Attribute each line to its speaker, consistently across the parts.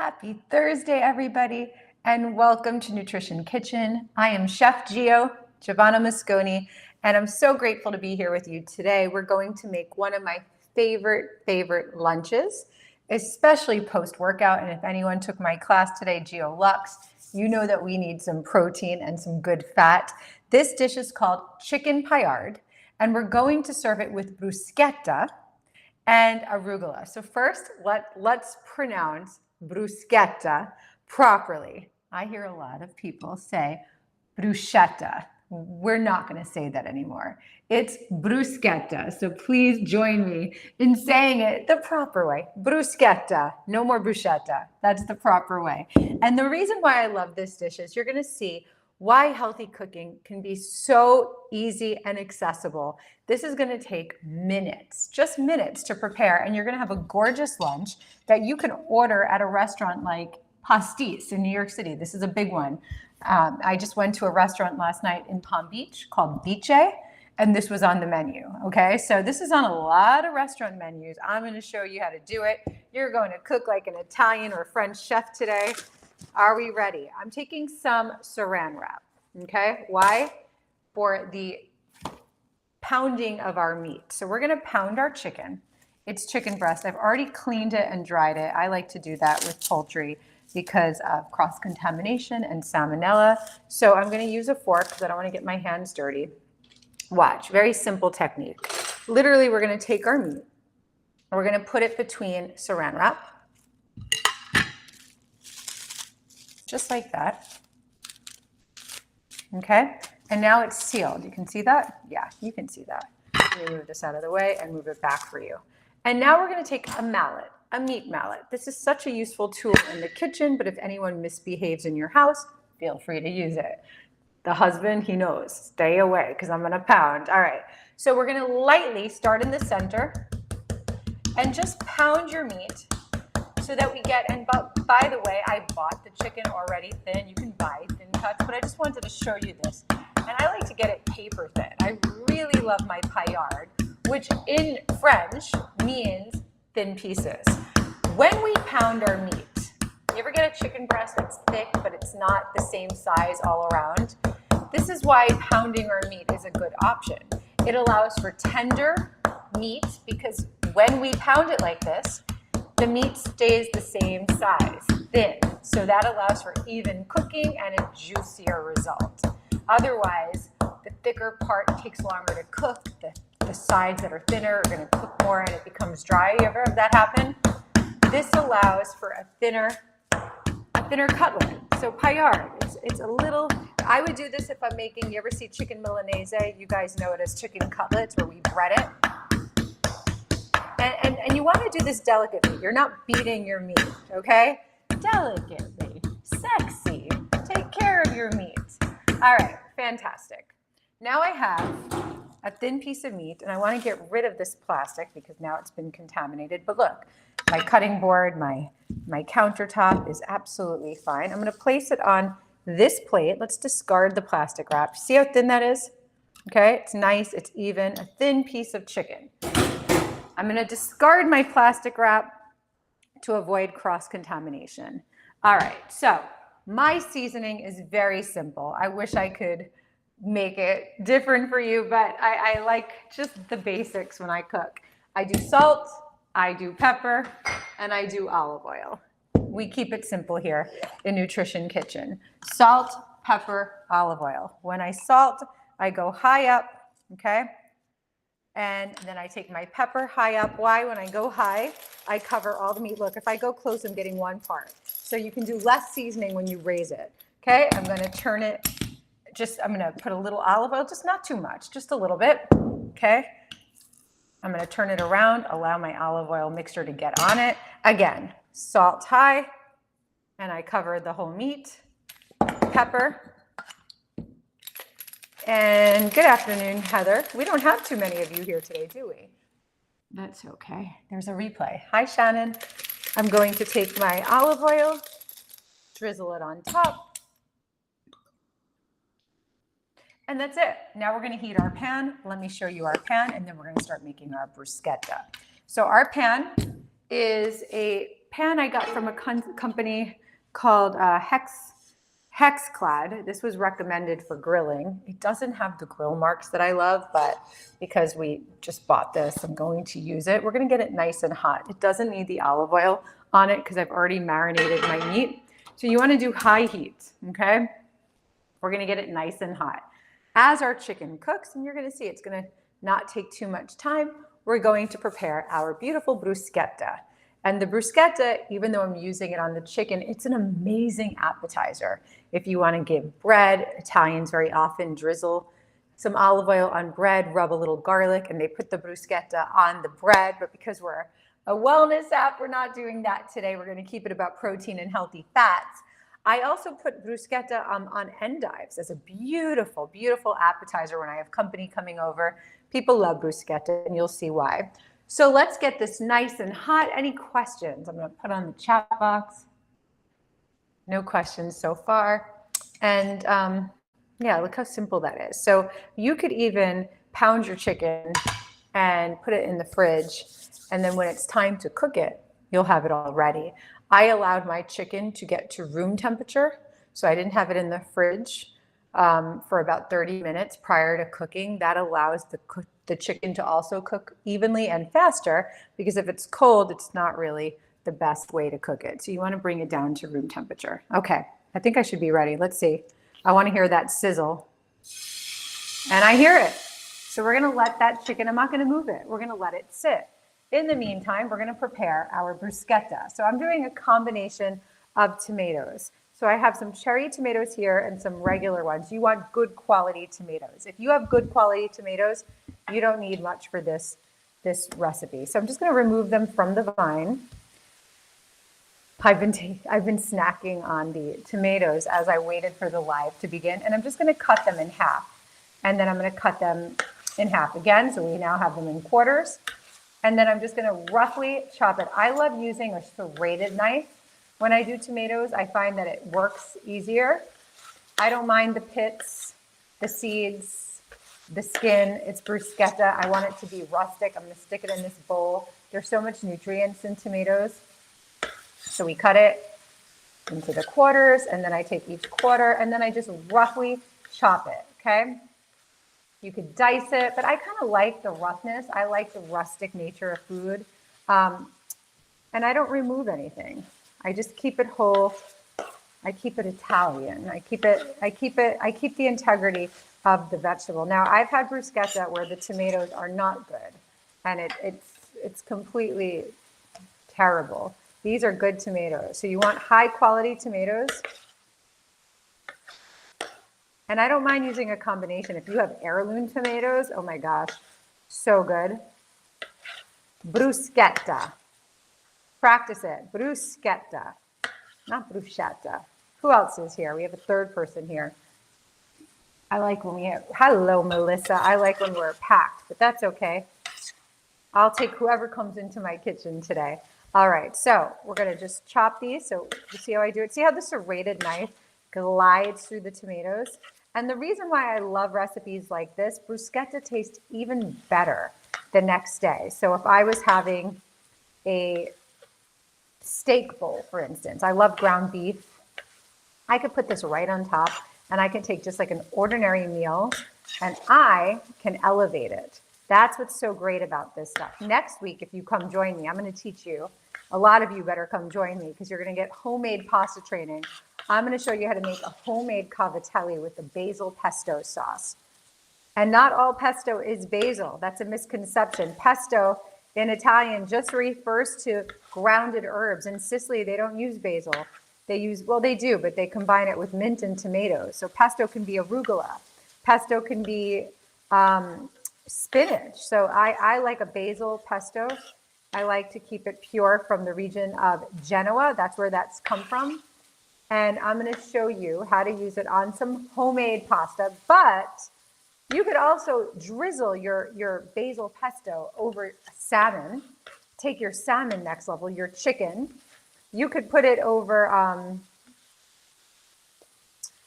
Speaker 1: Happy Thursday, everybody, and welcome to Nutrition Kitchen. I am Chef Giovanna Mosconi, and I'm so grateful to be here with you today. We're going to make one of my favorite lunches, especially post-workout. And if anyone took my class today, GioLux, you know that we need some protein and some good fat. This dish is called Chicken Paillard, and we're going to serve it with bruschetta and arugula. So first, let's pronounce bruschetta properly. I hear a lot of people say bruschetta. We're not going to say that anymore. It's bruschetta. So please join me in saying it the proper way. Bruschetta. No more bruschetta. That's the proper way. And the reason why I love this dish is you're going to see why healthy cooking can be so easy and accessible. This is going to take minutes, just minutes to prepare, and you're going to have a gorgeous lunch that you can order at a restaurant like Pastis in New York City. This is a big one. I just went to a restaurant last night in Palm Beach called Biche, and this was on the menu. Okay, so this is on a lot of restaurant menus. I'm going to show you how to do it. You're going to cook like an Italian or French chef today. Are we ready? I'm taking some saran wrap, okay? Why? For the pounding of our meat. So we're gonna pound our chicken. It's chicken breast. I've already cleaned it and dried it. I like to do that with poultry because of cross-contamination and salmonella. So I'm gonna use a fork because I don't wanna get my hands dirty. Watch, very simple technique. Literally, we're gonna take our meat and we're gonna put it between saran wrap, just like that, okay? And now it's sealed. You can see that? Yeah, you can see that. Let me move this out of the way and move it back for you. And now we're gonna take a mallet, a meat mallet. This is such a useful tool in the kitchen, but if anyone misbehaves in your house, feel free to use it. The husband, he knows, stay away because I'm gonna pound. All right, so we're gonna lightly start in the center and just pound your meat so that we get, and by the way, I bought the chicken already thin. You can buy thin cuts, but I just wanted to show you this. And I like to get it paper thin. I really love my paillard, which in French means thin pieces. When we pound our meat, you ever get a chicken breast that's thick, but it's not the same size all around? This is why pounding our meat is a good option. It allows for tender meat because when we pound it like this, the meat stays the same size, thin. So that allows for even cooking and a juicier result. Otherwise, the thicker part takes longer to cook. The sides that are thinner are gonna cook more and it becomes dry. You ever have that happen? This allows for a thinner cutlet. So paillard, it's a little, I would do this if I'm making, you ever see chicken Milanese? You guys know it as chicken cutlets where we bread it. And you want to do this delicately. You're not beating your meat, okay? Delicately, sexy. Take care of your meat. All right, fantastic. Now I have a thin piece of meat, and I want to get rid of this plastic because now it's been contaminated. But look, my cutting board, my countertop is absolutely fine. I'm going to place it on this plate. Let's discard the plastic wrap. See how thin that is? Okay, it's nice, it's even, a thin piece of chicken. I'm going to discard my plastic wrap to avoid cross-contamination. All right, so my seasoning is very simple. I wish I could make it different for you, but I like just the basics when I cook. I do salt, I do pepper, and I do olive oil. We keep it simple here in Nutrition Kitchen. Salt, pepper, olive oil. When I salt, I go high up, okay? And then I take my pepper high up. Why? When I go high, I cover all the meat. Look, if I go close, I'm getting one part. So you can do less seasoning when you raise it. Okay, I'm gonna turn it, I'm gonna put a little olive oil, just not too much, just a little bit, okay? I'm gonna turn it around, allow my olive oil mixture to get on it. Again, salt high, and I cover the whole meat. Pepper. And good afternoon, Heather. We don't have too many of you here today, do we? That's okay. There's a replay. Hi, Shannon. I'm going to take my olive oil, drizzle it on top. And that's it. Now we're going to heat our pan. Let me show you our pan, and then we're going to start making our bruschetta. So our pan is a pan I got from a company called Hexclad. This was recommended for grilling. It doesn't have the grill marks that I love, but because we just bought this, I'm going to use it. We're going to get it nice and hot. It doesn't need the olive oil on it because I've already marinated my meat. So you want to do high heat, okay? We're going to get it nice and hot. As our chicken cooks, and you're going to see it's going to not take too much time, we're going to prepare our beautiful bruschetta. And the bruschetta, even though I'm using it on the chicken, it's an amazing appetizer. If you want to give bread, Italians very often drizzle some olive oil on bread, rub a little garlic, and they put the bruschetta on the bread. But because we're a wellness app, we're not doing that today. We're going to keep it about protein and healthy fats. I also put bruschetta on endives as a beautiful, beautiful appetizer when I have company coming over. People love bruschetta, and you'll see why. So let's get this nice and hot. Any questions? I'm going to put on the chat box. No questions so far. And yeah, look how simple that is. So you could even pound your chicken and put it in the fridge. And then when it's time to cook it, you'll have it all ready. I allowed my chicken to get to room temperature. So I didn't have it in the fridge for about 30 minutes prior to cooking. That allows the chicken to also cook evenly and faster, because if it's cold, it's not really the best way to cook it. So you want to bring it down to room temperature. Okay, I think I should be ready. Let's see. I want to hear that sizzle. And I hear it. So we're going to let that chicken, I'm not going to move it. We're going to let it sit. In the meantime, we're going to prepare our bruschetta. So I'm doing a combination of tomatoes. So I have some cherry tomatoes here and some regular ones. You want good quality tomatoes. If you have good quality tomatoes, you don't need much for this recipe. So I'm just going to remove them from the vine. I've been snacking on the tomatoes as I waited for the live to begin, and I'm just going to cut them in half. And then I'm going to cut them in half again, so we now have them in quarters. And then I'm just going to roughly chop it. I love using a serrated knife. When I do tomatoes, I find that it works easier. I don't mind the pits, the seeds, the skin. It's bruschetta. I want it to be rustic. I'm going to stick it in this bowl. There's so much nutrients in tomatoes. So we cut it into the quarters, and then I take each quarter, and then I just roughly chop it, okay? You could dice it, but I kind of like the roughness. I like the rustic nature of food. And I don't remove anything. I just keep it whole. I keep it Italian. I keep the integrity of the vegetable. Now, I've had bruschetta where the tomatoes are not good, and it's completely terrible. These are good tomatoes. So you want high quality tomatoes. And I don't mind using a combination. If you have heirloom tomatoes, oh my gosh, so good. Bruschetta. Practice it. Bruschetta, not bruschetta. Who else is here? We have a third person here. I like when we have, hello, Melissa. I like when we're packed, but that's okay. I'll take whoever comes into my kitchen today. All right, so we're going to just chop these. So you see how I do it? See how the serrated knife glides through the tomatoes? And the reason why I love recipes like this, bruschetta tastes even better the next day. So if I was having a steak bowl, for instance, I love ground beef. I could put this right on top, and I can take just like an ordinary meal, and I can elevate it. That's what's so great about this stuff. Next week, if you come join me, I'm going to teach you. A lot of you better come join me because you're going to get homemade pasta training. I'm going to show you how to make a homemade cavatelli with the basil pesto sauce. And not all pesto is basil. That's a misconception. Pesto in Italian just refers to grounded herbs. In Sicily, they don't use basil. They use, well, they do, but they combine it with mint and tomatoes. So pesto can be arugula. Pesto can be spinach. So I like a basil pesto. I like to keep it pure from the region of Genoa. That's where that's come from. And I'm going to show you how to use it on some homemade pasta. But you could also drizzle your basil pesto over salmon. Take your salmon next level, your chicken. You could put it over,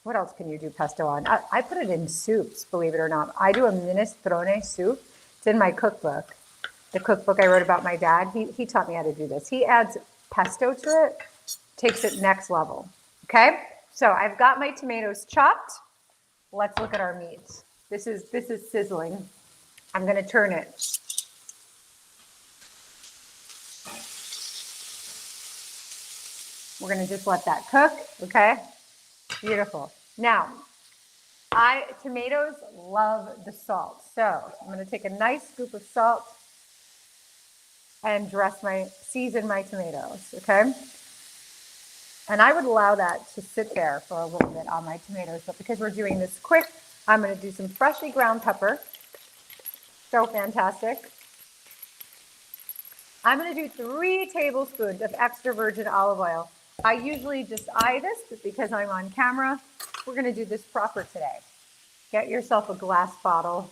Speaker 1: what else can you do pesto on? I put it in soups, believe it or not. I do a minestrone soup. It's in my cookbook. The cookbook I wrote about my dad, he taught me how to do this. He adds pesto to it, takes it next level. Okay, so I've got my tomatoes chopped. Let's look at our meat. This is sizzling. I'm gonna turn it. We're gonna just let that cook, okay? Beautiful. Now, tomatoes love the salt. So I'm gonna take a nice scoop of salt and season my tomatoes, okay? And I would allow that to sit there for a little bit on my tomatoes, but because we're doing this quick, I'm gonna do some freshly ground pepper. So fantastic. I'm gonna do 3 tablespoons of extra virgin olive oil. I usually just eye this, but because I'm on camera, we're gonna do this proper today. Get yourself a glass bottle.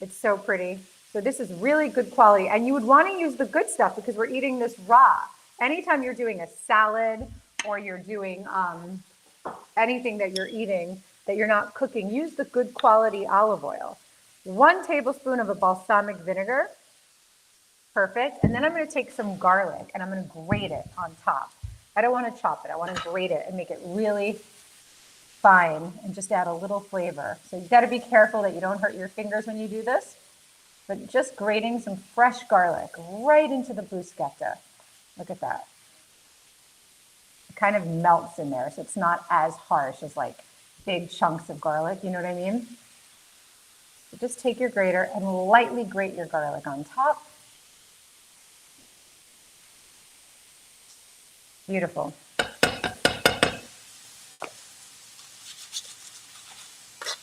Speaker 1: It's so pretty. So this is really good quality, and you would wanna use the good stuff because we're eating this raw. Anytime you're doing a salad or you're doing anything that you're eating that you're not cooking, use the good quality olive oil. 1 tablespoon of a balsamic vinegar. Perfect. And then I'm going to take some garlic and I'm going to grate it on top. I don't want to chop it. I want to grate it and make it really fine and just add a little flavor. So you've got to be careful that you don't hurt your fingers when you do this. But just grating some fresh garlic right into the bruschetta. Look at that. It kind of melts in there, so it's not as harsh as like big chunks of garlic. You know what I mean? So just take your grater and lightly grate your garlic on top. Beautiful.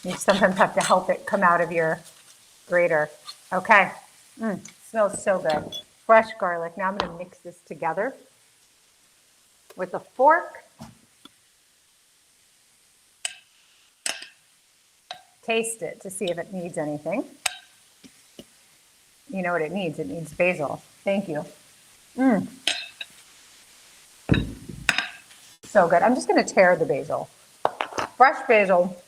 Speaker 1: You sometimes have to help it come out of your grater. Okay. Smells so good. Fresh garlic. Now I'm going to mix this together with a fork. Taste it to see if it needs anything. You know what it needs? It needs basil. Thank you. So good. I'm just going to tear the basil. Fresh basil.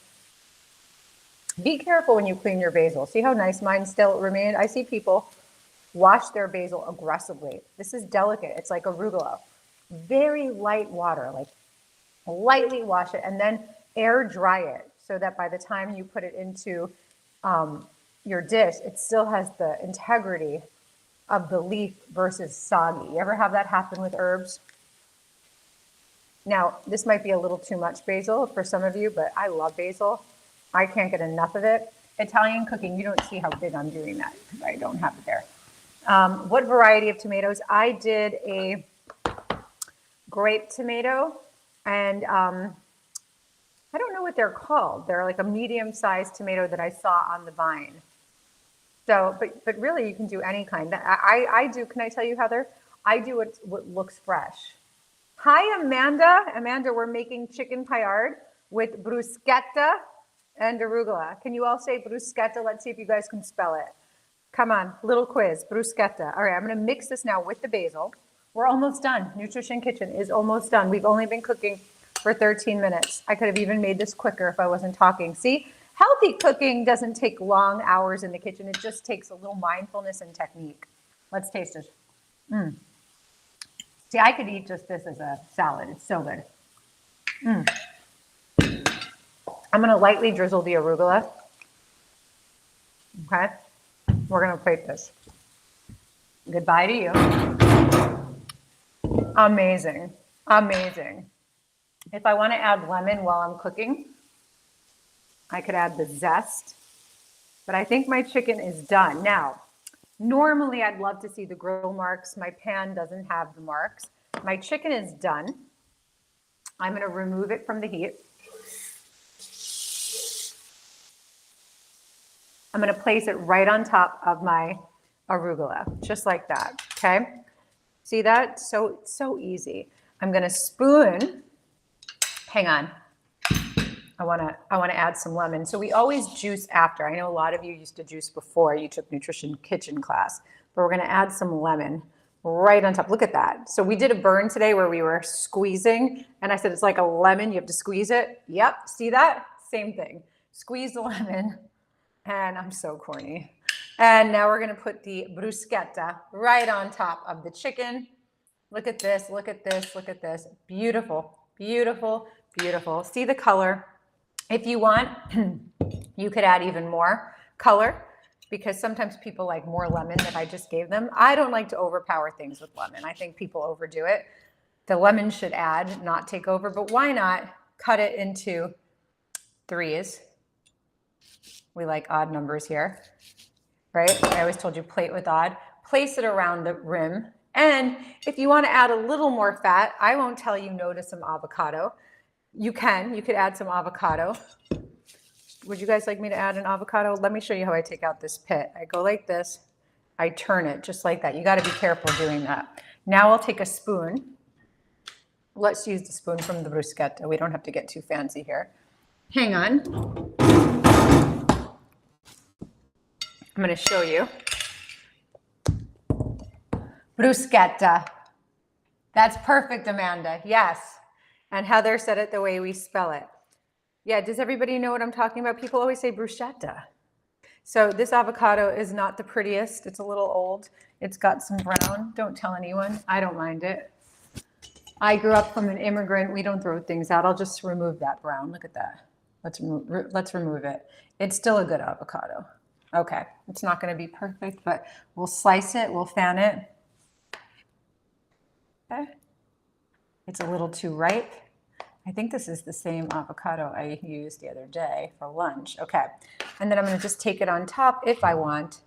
Speaker 1: Be careful when you clean your basil. See how nice mine still remained? I see people wash their basil aggressively. This is delicate. It's like arugula. Very light water, like lightly wash it and then air dry it so that by the time you put it into your dish, it still has the integrity of the leaf versus soggy. You ever have that happen with herbs? Now, this might be a little too much basil for some of you, but I love basil. I can't get enough of it. Italian cooking, you don't see how big I'm doing that because I don't have it there. What variety of tomatoes? I did a grape tomato, and I don't know what they're called. They're like a medium-sized tomato that I saw on the vine. So, but really you can do any kind. I do, can I tell you, Heather? I do what looks fresh. Hi, Amanda. Amanda, we're making chicken paillard with bruschetta and arugula. Can you all say bruschetta? Let's see if you guys can spell it. Come on, little quiz, bruschetta. All right, I'm gonna mix this now with the basil. We're almost done. Nutrition Kitchen is almost done. We've only been cooking for 13 minutes. I could have even made this quicker if I wasn't talking. See, healthy cooking doesn't take long hours in the kitchen. It just takes a little mindfulness and technique. Let's taste it. See, I could eat just this as a salad. It's so good. I'm gonna lightly drizzle the arugula. Okay, we're gonna plate this. Goodbye to you. Amazing, amazing. If I wanna add lemon while I'm cooking, I could add the zest, but I think my chicken is done. Now, normally I'd love to see the grill marks. My pan doesn't have the marks. My chicken is done. I'm gonna remove it from the heat. I'm gonna place it right on top of my arugula, just like that, okay? See that? So easy. I'm gonna spoon, hang on. I wanna add some lemon. So we always juice after. I know a lot of you used to juice before you took Nutrition Kitchen class, but we're gonna add some lemon right on top. Look at that. So we did a burn today where we were squeezing, and I said it's like a lemon, you have to squeeze it. Yep, see that? Same thing. Squeeze the lemon, and I'm so corny. And now we're gonna put the bruschetta right on top of the chicken. Look at this, look at this, look at this. Beautiful, beautiful, beautiful. See the color? If you want, you could add even more color because sometimes people like more lemon than I just gave them. I don't like to overpower things with lemon. I think people overdo it. The lemon should add, not take over, but why not cut it into threes? We like odd numbers here, right? I always told you plate with odd. Place it around the rim. And if you want to add a little more fat, I won't tell you no to some avocado. You could add some avocado. Would you guys like me to add an avocado? Let me show you how I take out this pit. I go like this, I turn it just like that. You got to be careful doing that. Now I'll take a spoon. Let's use the spoon from the bruschetta. We don't have to get too fancy here. Hang on. I'm going to show you. Bruschetta. That's perfect, Amanda. Yes. And Heather said it the way we spell it. Yeah, does everybody know what I'm talking about? People always say bruschetta. So this avocado is not the prettiest. It's a little old. It's got some brown. Don't tell anyone. I don't mind it. I grew up from an immigrant. We don't throw things out. I'll just remove that brown. Look at that. Let's remove it. It's still a good avocado. Okay, it's not going to be perfect, but we'll slice it. We'll fan it. Okay. It's a little too ripe. I think this is the same avocado I used the other day for lunch. Okay, and then I'm going to just take it on top if I want.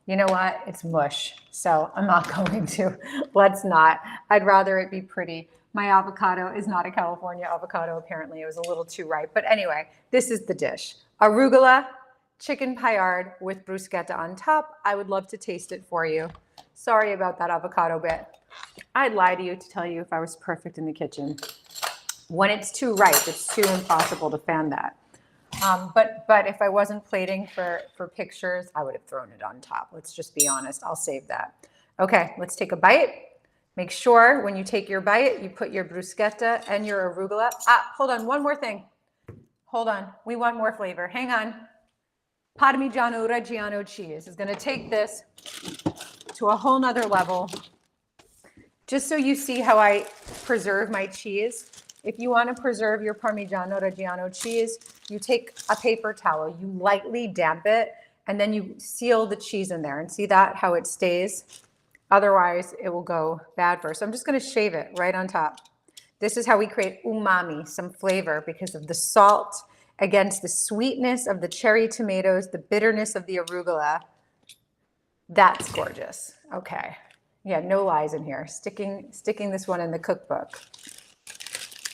Speaker 1: You know what? It's mush, so I'm not going to. Let's not. I'd rather it be pretty. My avocado is not a California avocado. Apparently, it was a little too ripe. But anyway, this is the dish. Arugula, chicken paillard with bruschetta on top. I would love to taste it for you. Sorry about that avocado bit. I'd lie to you to tell you if I was perfect in the kitchen. When it's too ripe, it's too impossible to fan that. But if I wasn't plating for pictures, I would have thrown it on top. Let's just be honest. I'll save that. Okay, let's take a bite. Make sure when you take your bite, you put your bruschetta and your arugula. Hold on, one more thing. Hold on, we want more flavor. Hang on. Parmigiano Reggiano cheese is gonna take this to a whole nother level. Just so you see how I preserve my cheese. If you want to preserve your Parmigiano Reggiano cheese, you take a paper towel, you lightly damp it, and then you seal the cheese in there. And see that, how it stays? Otherwise, it will go bad first. So I'm just going to shave it right on top. This is how we create umami, some flavor, because of the salt against the sweetness of the cherry tomatoes, the bitterness of the arugula. That's gorgeous. Okay. Yeah, no lies in here. Sticking this one in the cookbook.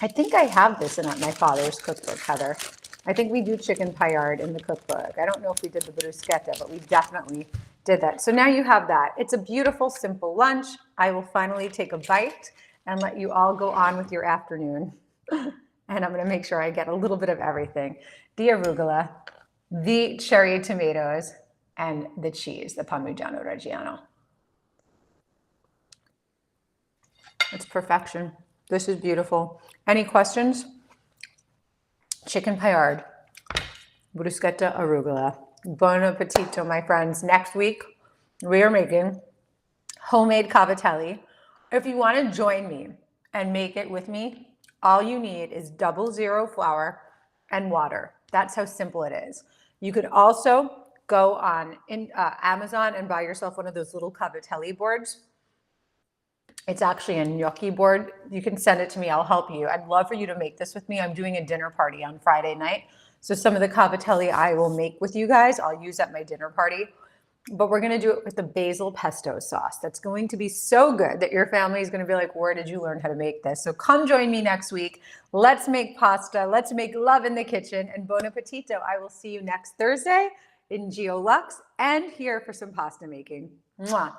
Speaker 1: I think I have this in my father's cookbook, Heather. I think we do chicken paillard in the cookbook. I don't know if we did the bruschetta, but we definitely did that. So now you have that. It's a beautiful, simple lunch. I will finally take a bite and let you all go on with your afternoon. And I'm going to make sure I get a little bit of everything. The arugula, the cherry tomatoes, and the cheese, the Parmigiano Reggiano. It's perfection. This is beautiful. Any questions? Chicken paillard, bruschetta, arugula. Buon appetito, my friends. Next week, we are making homemade cavatelli. If you want to join me and make it with me, all you need is 00 flour and water. That's how simple it is. You could also go on Amazon and buy yourself one of those little cavatelli boards. It's actually a gnocchi board. You can send it to me. I'll help you. I'd love for you to make this with me. I'm doing a dinner party on Friday night. So some of the cavatelli I will make with you guys, I'll use at my dinner party. But we're going to do it with the basil pesto sauce. That's going to be so good that your family is going to be like, where did you learn how to make this? So come join me next week. Let's make pasta. Let's make love in the kitchen. And buon appetito. I will see you next Thursday in GioLux and here for some pasta making. Mwah.